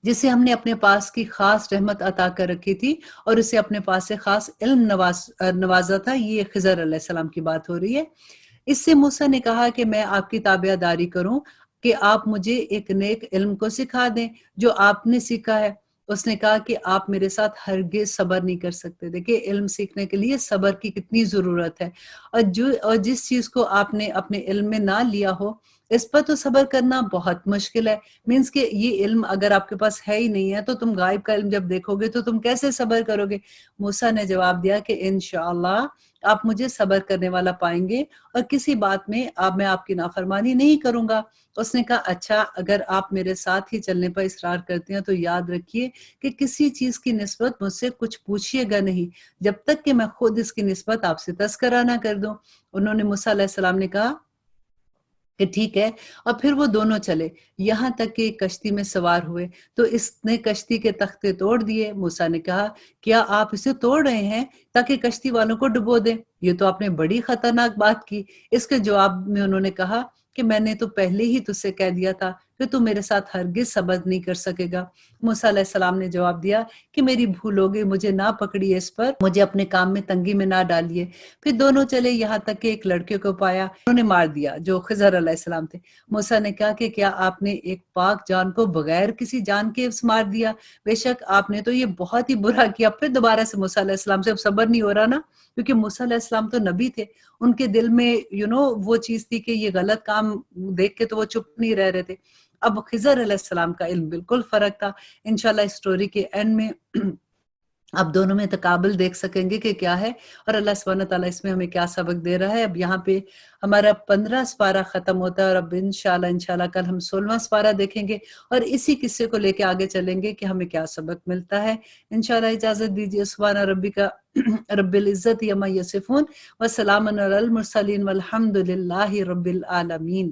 جسے ہم نے اپنے پاس کی خاص رحمت عطا کر رکھی تھی، اور اسے اپنے پاس سے خاص علم نوازا تھا۔ یہ خضر علیہ السلام کی بات ہو رہی ہے۔ اس سے موسیٰ نے کہا کہ میں آپ کی تابع داری کروں کہ آپ مجھے ایک نیک علم کو سکھا دیں جو آپ نے سیکھا ہے۔ اس نے کہا کہ آپ میرے ساتھ ہرگز صبر نہیں کر سکتے۔ دیکھیں علم سیکھنے کے لیے صبر کی کتنی ضرورت ہے، اور جس چیز کو آپ نے اپنے علم میں نہ لیا ہو اس پر تو صبر کرنا بہت مشکل ہے۔ مینس کہ یہ علم اگر آپ کے پاس ہے ہی نہیں ہے تو تم غائب کا علم جب دیکھو گے تو تم کیسے صبر کرو گے؟ موسیٰ نے جواب دیا کہ انشاءاللہ آپ مجھے صبر کرنے والا پائیں گے، اور کسی بات میں میں آپ کی نافرمانی نہیں کروں گا۔ اس نے کہا اچھا، اگر آپ میرے ساتھ ہی چلنے پر اصرار کرتے ہیں تو یاد رکھیے کہ کسی چیز کی نسبت مجھ سے کچھ پوچھیے گا نہیں جب تک کہ میں خود اس کی نسبت آپ سے تذکرہ نہ کر دوں۔ انہوں نے موسیٰ علیہ السلام نے کہا کہ ٹھیک ہے، اور پھر وہ دونوں چلے یہاں تک کہ کشتی میں سوار ہوئے تو اس نے کشتی کے تختے توڑ دیے۔ موسیٰ نے کہا کیا آپ اسے توڑ رہے ہیں تاکہ کشتی والوں کو ڈبو دیں؟ یہ تو آپ نے بڑی خطرناک بات کی۔ اس کے جواب میں انہوں نے کہا کہ میں نے تو پہلے ہی تجھ سے کہہ دیا تھا کہ تو میرے ساتھ ہرگز صبر نہیں کر سکے گا۔ موسیٰ علیہ السلام نے جواب دیا کہ میری بھول ہو گئی، مجھے نہ پکڑیے اس پر، مجھے اپنے کام میں تنگی میں نہ ڈالیے۔ پھر دونوں چلے یہاں تک کہ ایک لڑکے کو پایا، انہوں نے مار دیا جو خضر علیہ السلام تھے۔ موسیٰ نے کہا کہ کیا آپ نے ایک پاک جان کو بغیر کسی جان کے مار دیا؟ بے شک آپ نے تو یہ بہت ہی برا کیا۔ پھر دوبارہ سے موسیٰ علیہ السلام سے اب صبر نہیں ہو رہا نا، کیونکہ موسیٰ علیہ السلام تو نبی تھے، ان کے دل میں وہ چیز تھی کہ یہ غلط کام دیکھ کے تو وہ چپ نہیں رہ رہے تھے۔ اب خضر علیہ السلام کا علم بالکل فرق تھا۔ انشاءاللہ اس سٹوری کے اینڈ میں آپ دونوں میں تقابل دیکھ سکیں گے کہ کیا ہے، اور اللہ سبحانہ تعالیٰ اس میں ہمیں کیا سبق دے رہا ہے۔ اب یہاں پہ ہمارا 15 سپارہ ختم ہوتا ہے، اور اب انشاءاللہ کل ہم 16واں سپارہ دیکھیں گے، اور اسی قصے کو لے کے آگے چلیں گے کہ ہمیں کیا سبق ملتا ہے۔ انشاءاللہ اجازت دیجیے۔ سبحان ربک رب العزت عما یصفون وسلام علی المرسلین والحمد للہ رب العالمین۔